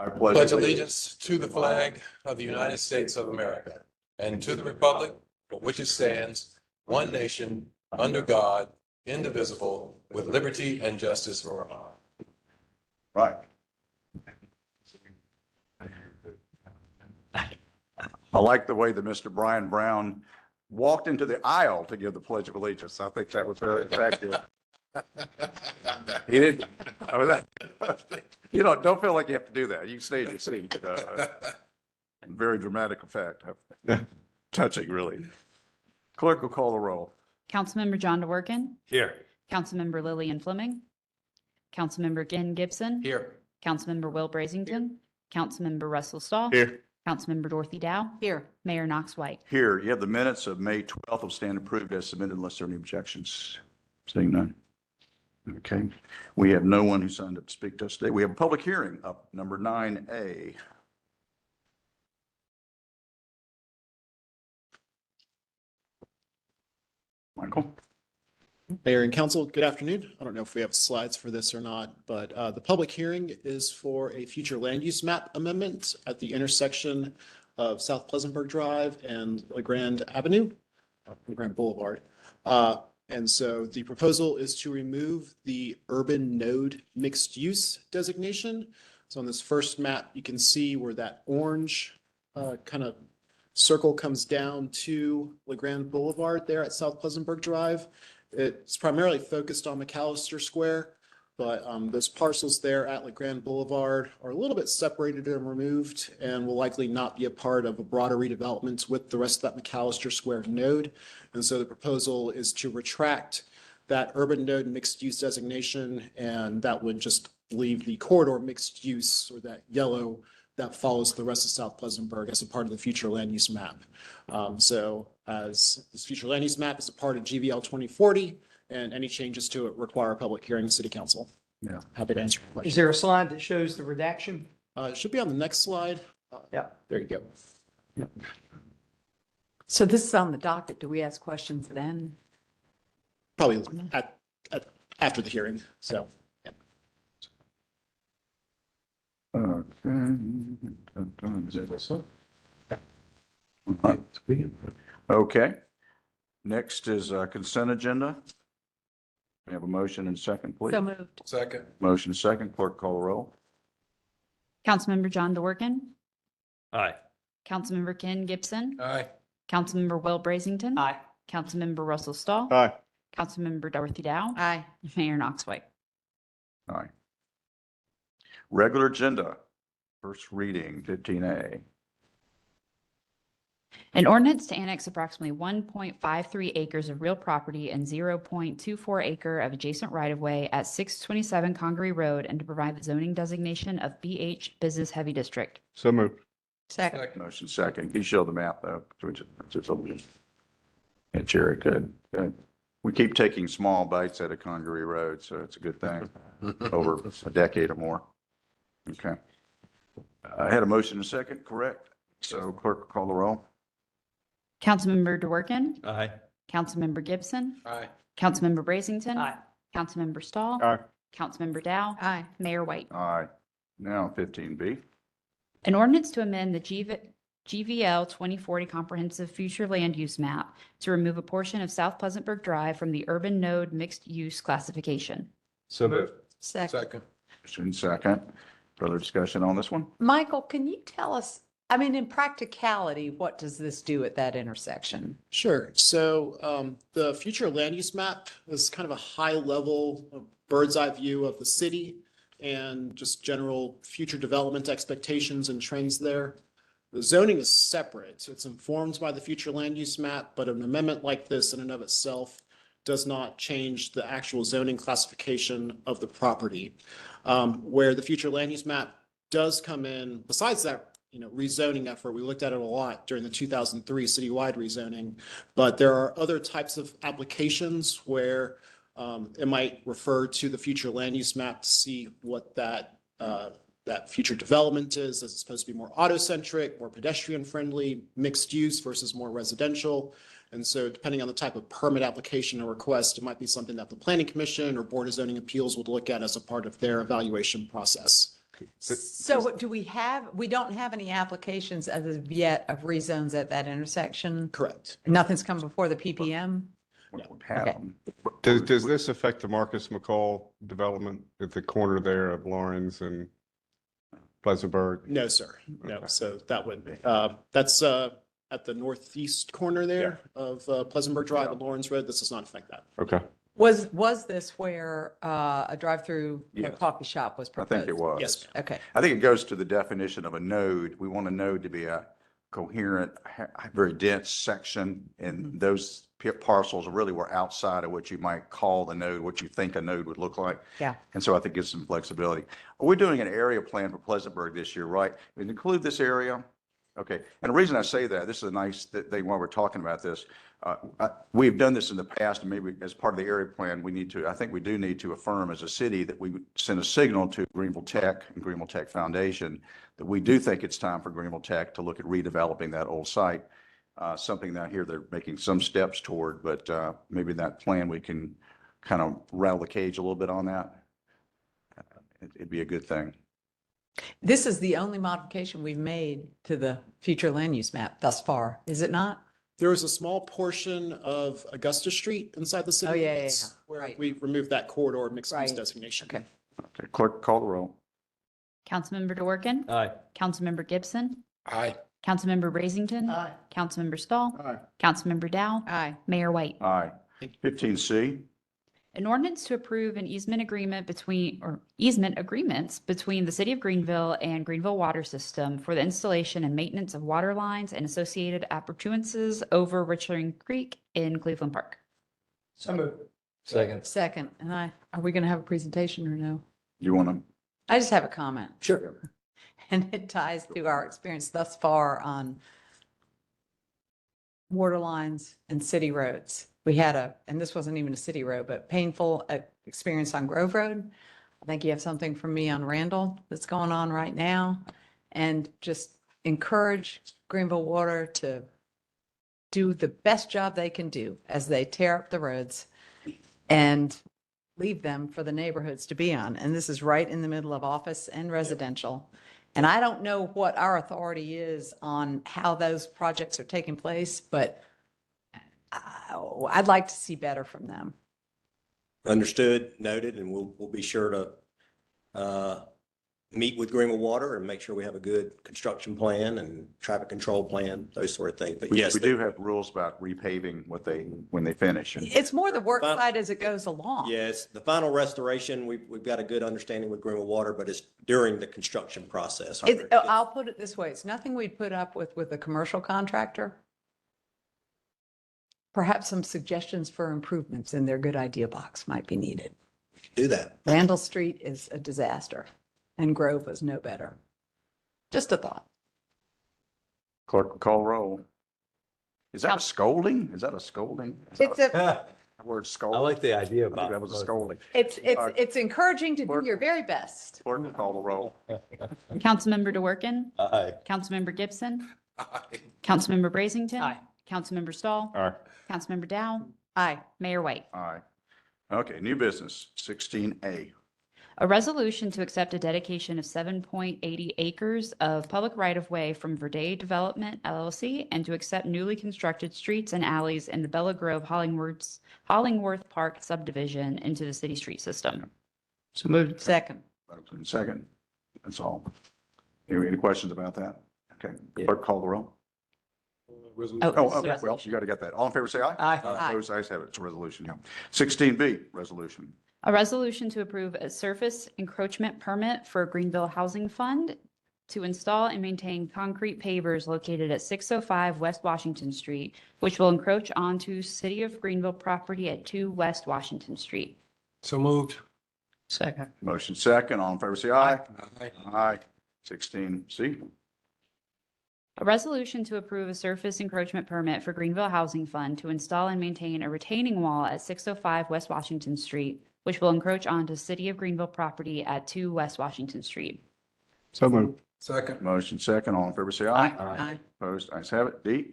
I Pledge allegiance to the flag of the United States of America and to the republic for which it stands, one nation, under God, indivisible, with liberty and justice for all. Right. I like the way that Mr. Brian Brown walked into the aisle to give the Pledge of Allegiance. I think that was very effective. He didn't, I was you know, don't feel like you have to do that. You can stay in your seat. Very dramatic effect. Touching, really. Clerk will call the roll. Councilmember John DeWorke, Here. Councilmember Lillian Fleming, Councilmember Ken Gibson, Here. Councilmember Will Brazington, Councilmember Russell Stahl, Here. Councilmember Dorothy Dow, Here. Mayor Knox White. Here, you have the minutes of May 12th will stand approved as submitted unless there are any objections. Seeing none. Okay. We have no one who signed up to speak to us today. We have a public hearing up, number 9A. Michael? Mayor and council, good afternoon. I don't know if we have slides for this or not, but the public hearing is for a future land use map amendment at the intersection of South Pleasantburg Drive and LeGrand Avenue, LeGrand Boulevard. And so the proposal is to remove the urban node mixed use designation. So on this first map, you can see where that orange kind of circle comes down to LeGrand Boulevard there at South Pleasantburg Drive. It's primarily focused on McAllister Square, but those parcels there at LeGrand Boulevard are a little bit separated and removed and will likely not be a part of a broader redevelopment with the rest of that McAllister Square node. And so the proposal is to retract that urban node mixed use designation, and that would just leave the corridor mixed use, or that yellow that follows the rest of South Pleasantburg as a part of the future land use map. So as this future land use map is a part of GVL 2040, and any changes to it require a public hearing in City Council. Yeah. Happy to answer your Is questions. there a slide that shows the redaction? It should be on the next slide. Yeah. There you go. So this is on the docket. Do we ask questions then? Probably after the hearing, so. yeah. Okay. Next is consent agenda. We have a motion and second, please. So moved. Second. Motion second, clerk call the roll. Councilmember John DeWorke, Aye. Councilmember Ken Gibson, Aye. Councilmember Will Brazington, Aye. Councilmember Russell Stahl, Aye. Councilmember Dorothy Dow, Aye. Mayor Knox White. Aye. Regular agenda, first reading, 15A. An ordinance to annex approximately 1.53 acres of real property and 0.24 acre of adjacent right-of-way at 627 Congaree Road and to provide the zoning designation of BH Business Heavy District. So moved. Second. Motion second. Can you show the map though? Yeah, Jerry, good, good. We keep taking small bites at a Congaree Road, so it's a good thing, over a decade or more. Okay. I had a motion and a second, correct? So clerk call the roll. Councilmember DeWorke, Aye. Councilmember Gibson, Aye. Councilmember Brazington, Aye. Councilmember Stahl, Aye. Councilmember Dow, Aye. Mayor White. Aye. Now 15B. An ordinance to amend the GVL 2040 Comprehensive Future Land Use Map to remove a portion of South Pleasantburg Drive from the urban node mixed use classification. So moved. Second. Second. Motion second. Further discussion on this one? Michael, can you tell us, I mean, in practicality, what does this do at that intersection? Sure. So the future land use map is kind of a high level bird's eye view of the city and just general future development expectations and trends there. The zoning is separate. So it's informed by the future land use map, but an amendment like this in and of itself does not change the actual zoning classification of the property. Where the future land use map does come in, besides that, rezoning effort, we looked at it a lot during the 2003 citywide rezoning, but there are other types of applications where it might refer to the future land use map to see what that future development is. Is it supposed to be more auto-centric, more pedestrian-friendly, mixed use versus more residential? And so depending on the type of permit application or request, it might be something that the Planning Commission or Board of Zoning Appeals would look at as a part of their evaluation process. So do we don't have any applications as of yet of rezones at that intersection? Correct. Nothing's come before the PPM? We have Okay. them. Does this affect the Marcus McCall development at the corner there of Lawrence and Pleasantburg? No, sir. No, Okay. so that would, that's at the northeast corner there of Pleasantburg Drive and Lawrence Road. This does not affect that. Okay. Was this where a drive-through Yes. coffee shop was I proposed? think it was. Yes, ma'am. Okay. I think it goes to the definition of a node. We want a node to be a coherent, very dense section, and those parcels really were outside of what you might call the node, what you think a node would look like. Yeah. And so I think it's some flexibility. We're doing an area plan for Pleasantburg this year, right? We include this area. Okay. And the reason I say that, this is a nice thing while we're talking about this. We've done this in the past, and maybe as part of the area plan, I think we do need to affirm as a city that we send a signal to Greenville Tech and Greenville Tech Foundation that we do think it's time for Greenville Tech to look at redeveloping that old site. Something that here they're making some steps toward, but maybe that plan, we can kind of rattle the cage a little bit on that. It'd be a good thing. This is the only modification we've made to the future land use map thus far, is it not? There was a small portion of Augusta Street inside the city. Oh, yeah, yeah, limits yeah. Where Right. we removed that corridor mixed use Right. designation. Okay. Okay, clerk, call the roll. Councilmember DeWorke? Aye. Councilmember Gibson? Aye. Councilmember Brazington? Aye. Councilmember Stahl? Aye. Councilmember Dow? Aye. Mayor White? Aye. 15C, An ordinance to approve an easement agreement easement agreements between the city of Greenville and Greenville Water System for the installation and maintenance of water lines and associated appurtenances over Richland Creek in Cleveland Park. So moved. Second. Second, and are we going to have a presentation or no? you want to? I just have a comment. Sure. And it ties to our experience thus far on water lines and city roads. We had and this wasn't even a city road, but painful experience on Grove Road. I think you have something from me on Randall that's going on right now. And just encourage Greenville Water to do the best job they can do as they tear up the roads and leave them for the neighborhoods to be on. And this is right in the middle of office and residential. And I don't know what our authority is on how those projects are taking place, but I'd like to see better from them. Understood, noted, and we'll be sure to meet with Greenville Water and make sure we have a good construction plan and traffic control plan, those sort of things. But yes, We do have rules about repaving when they finish. And It's more the work Fine. side as it goes along. yes, the final restoration, we've got a good understanding with Greenville Water, but it's during the construction process. I'll put it this way, it's nothing we'd put up with a commercial contractor. Perhaps some suggestions for improvements in their good idea box might be needed. Do that. Randall Street is a disaster and Grove was no better. Just a thought. clerk will call roll. Is that a scolding? Is that a scolding? Is that It's a, a word scold? I like the idea I think that was a scolding. it's encouraging to do your very best. Clerk will call the roll. Councilmember DeWorke? Aye. Councilmember Gibson? Aye. Councilmember Brazington? Aye. Councilmember Stahl? All right. Councilmember Dow? Aye. Mayor White? Aye. Okay, new business, 16A. A resolution to accept a dedication of 7.80 acres of public right-of-way from Verde Development LLC and to accept newly constructed streets and alleys in the Bella Grove Hollingworth Park subdivision into the city street system. So moved. Second. Motion second. That's all. Any questions about that? Okay, Yeah. clerk call the roll. Oh, Oh, it's a okay, well, resolution. you got to get that. All in favor, say aye. Aye. Aye. Opposed, ayes have it. It's a resolution, yeah. 16B, resolution. A resolution to approve a surface encroachment permit for Greenville Housing Fund to install and maintain concrete pavers located at 605 West Washington Street, which will encroach onto City of Greenville property at 2 West Washington Street. So moved. Second. Motion second. All in favor, say aye. Aye. Aye. 16C. A resolution to approve a surface encroachment permit for Greenville Housing Fund to install and maintain a retaining wall at 605 West Washington Street, which will encroach onto City of Greenville property at 2 West Washington Street. So moved. Second. Motion second. All in favor, say aye. Aye. Opposed, ayes have it. D.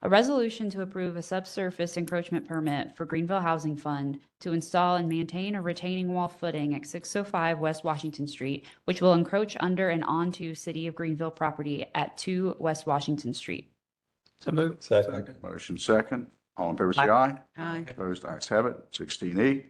A resolution to approve a subsurface encroachment permit for Greenville Housing Fund to install and maintain a retaining wall footing at 605 West Washington Street, which will encroach under and onto City of Greenville property at 2 West Washington Street. So moved. Second. Motion second. All in favor, say aye. Aye. Opposed, ayes have it. 16E.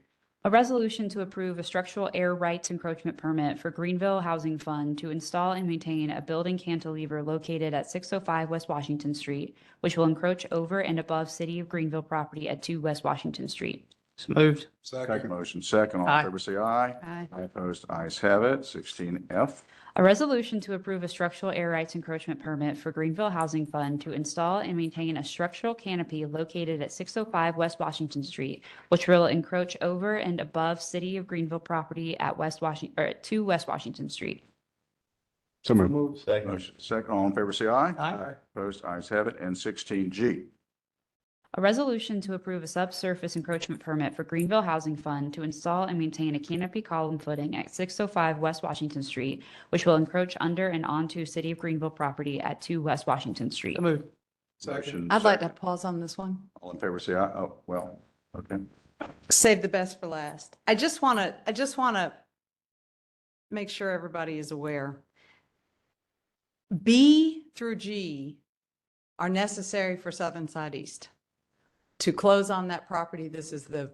A resolution to approve a structural air rights encroachment permit for Greenville Housing Fund to install and maintain a building cantilever located at 605 West Washington Street, which will encroach over and above City of Greenville property at 2 West Washington Street. So moved. Second. Motion second. All in Aye. favor, say aye. Aye. Opposed, ayes have it. 16F. A resolution to approve a structural air rights encroachment permit for Greenville Housing Fund to install and maintain a structural canopy located at 605 West Washington Street, which will encroach over and above City of Greenville property at West Washington, or at 2 West Washington Street. So moved. Motion second. All in favor, say aye. Aye. Opposed, ayes have it. And 16G. A resolution to approve a subsurface encroachment permit for Greenville Housing Fund to install and maintain a canopy column footing at 605 West Washington Street, which will encroach under and onto City of Greenville property at 2 West Washington Street. So moved. Motion I'd like to second. pause on this one. All in favor, say aye. Oh, well, okay. Save the best for last. I just want to make sure everybody is aware. B through G are necessary for Southern Side East. To close on that property, this is the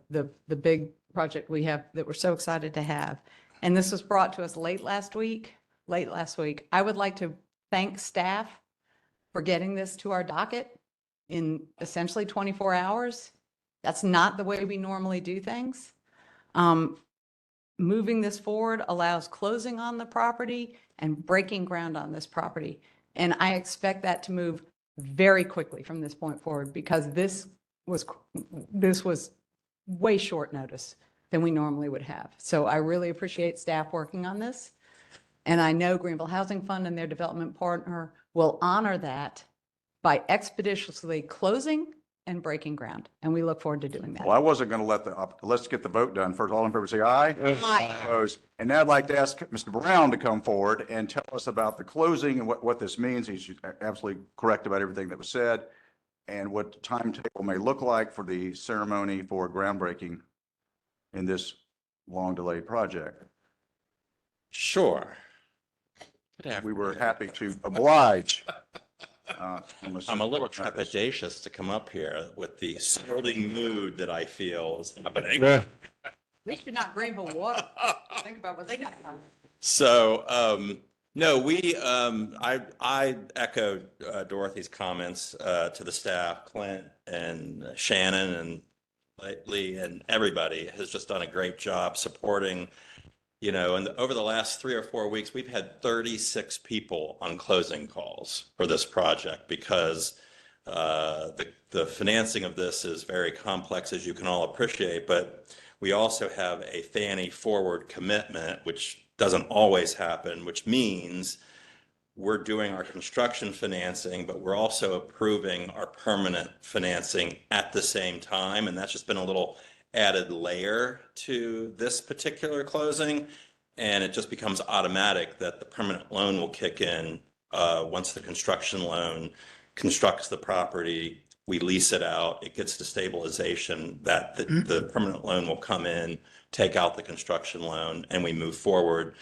big project we have that we're so excited to have. And this was brought to us late last week. I would like to thank staff for getting this to our docket in essentially 24 hours. That's not the way we normally do things. Moving this forward allows closing on the property and breaking ground on this property. And I expect that to move very quickly from this point forward because this was way short notice than we normally would have. So I really appreciate staff working on this. And I know Greenville Housing Fund and their development partner will honor that by expeditiously closing and breaking ground. And we look forward to doing that. Well, I wasn't going to let's get the vote done first. All in favor, say aye. Aye. Opposed. And now I'd like to ask Mr. Brown to come forward and tell us about the closing and what this means. He's absolutely correct about everything that was said and what the timetable may look like for the ceremony for groundbreaking in this long delayed project. Sure. We were happy to oblige. I'm a little trepidatious to come up here with the swirling mood that I feel is happening. At least you're not Greenville Water. Think about what they got. So, no, I echoed Dorothy's comments to the staff, Clint and Shannon and Lee and everybody has just done a great job supporting, and over the last 3 or 4 weeks, we've had 36 people on closing calls for this project because the financing of this is very complex, as you can all appreciate, but we also have a Fannie forward commitment, which doesn't always happen, which means we're doing our construction financing, but we're also approving our permanent financing at the same time. And that's just been a little added layer to this particular closing. And it just becomes automatic that the permanent loan will kick in once the construction loan constructs the property. We lease it out, it gets to stabilization, that the permanent loan will come in, take out the construction loan, and we move forward.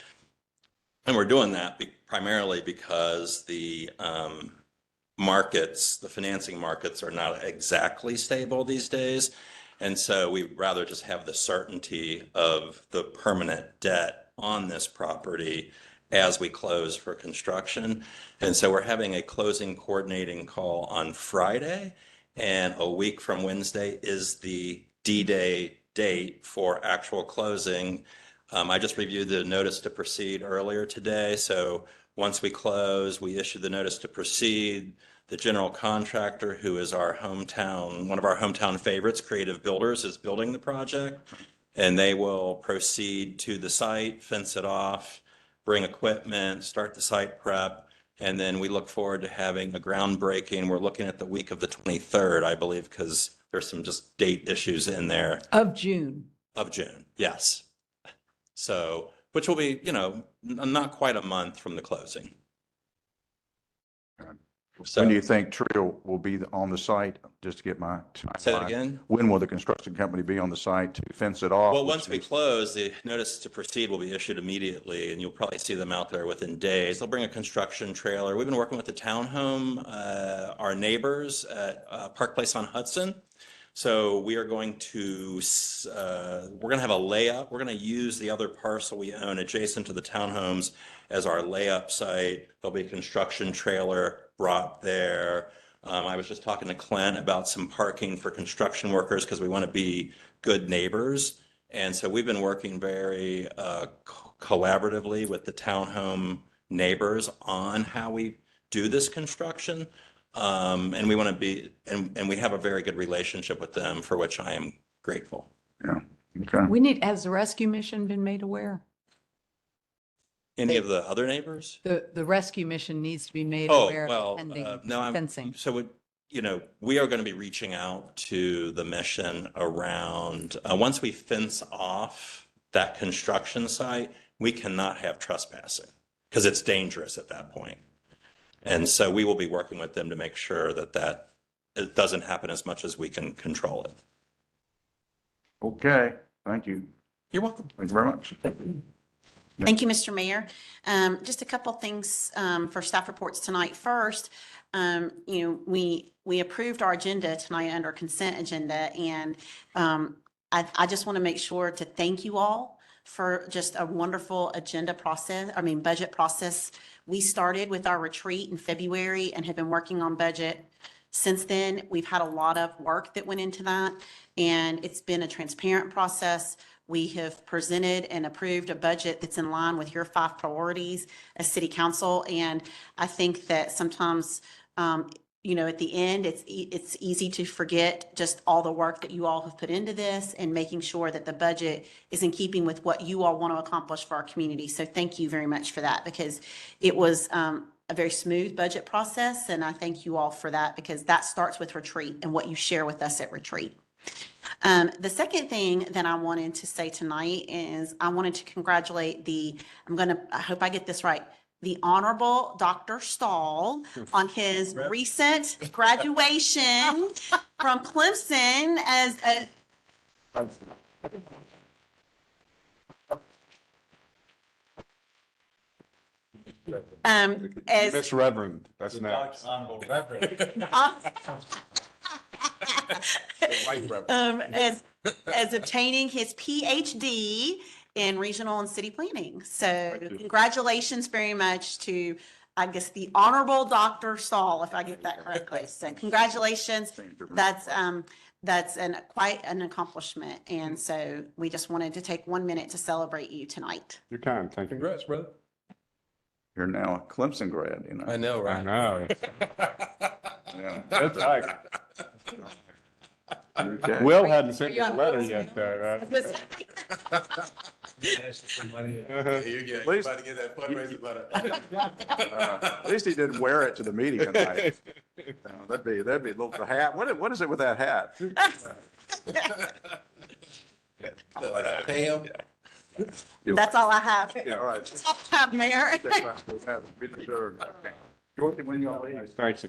And we're doing that primarily because the markets, the financing markets are not exactly stable these days. And so we'd rather just have the certainty of the permanent debt on this property as we close for construction. And so we're having a closing coordinating call on Friday. And a week from Wednesday is the D-Day date for actual closing. I just reviewed the notice to proceed earlier today. So once we close, we issue the notice to proceed. The general contractor, who is one of our hometown favorites, Creative Builders, is building the project. And they will proceed to the site, fence it off, bring equipment, start the site prep. And then we look forward to having a groundbreaking. We're looking at the week of the 23rd, I believe, because there's some just date issues in there. Of June. Of June, yes. So, which will be, not quite a month from the closing. So When do you think Trill will be on the site? Just to get my say that timeline. again. When will the construction company be on the site to fence it off? Well, once we close, the notice to proceed will be issued immediately, and you'll probably see them out there within days. They'll bring a construction trailer. We've been working with the townhome, our neighbors at Park Place on Hudson. So we are going to, we're going to have a layup. We're going to use the other parcel we own adjacent to the townhomes as our layup site. There'll be a construction trailer brought there. I was just talking to Clint about some parking for construction workers because we want to be good neighbors. And so we've been working very collaboratively with the townhome neighbors on how we do this construction. And we want to be, and we have a very good relationship with them, for which I am grateful. Yeah, okay. We need, has the rescue mission been made aware? Any of the other neighbors? The rescue mission needs to be made Oh, aware well, of pending no, fencing. so we are going to be reaching out to the mission around, once we fence off that construction site, we cannot have trespassing because it's dangerous at that point. And so we will be working with them to make sure that it doesn't happen as much as we can control it. Okay, thank you. You're welcome. Thank you very much. Thank you, Mr. Mayor. Just a couple things for staff reports tonight. First, we approved our agenda tonight under consent agenda, and I just want to make sure to thank you all for just a wonderful budget process. We started with our retreat in February and have been working on budget since then. We've had a lot of work that went into that, and it's been a transparent process. We have presented and approved a budget that's in line with your 5 priorities as city council. And I think that sometimes, at the end, it's easy to forget just all the work that you all have put into this and making sure that the budget is in keeping with what you all want to accomplish for our community. So thank you very much for that, because it was a very smooth budget process. And I thank you all for that, because that starts with retreat and what you share with us at retreat. The second thing that I wanted to say tonight is I wanted to congratulate I hope I get this right, the Honorable Dr. Stahl on his recent graduation from Clemson as Miss Reverend, that's next. as obtaining his PhD in regional and city planning. So congratulations very much to, I guess, the Honorable Dr. Stahl, if I get that correctly. So congratulations. That's quite an accomplishment. And so we just wanted to take 1 minute to celebrate you tonight. You're kind, thank you. Congrats, brother. You're now a Clemson grad, I know, I right? know. Yeah. That's like, Okay. Will hadn't sent me a letter yet, though, right? You're getting, Please. about to get that fundraiser letter. At least he didn't wear it to the meeting tonight. That'd be a little, the hat. What is it with that hat? Pam? That's all I have. Yeah, all right. Mayor. Dorothy, when you all leave. Thanks.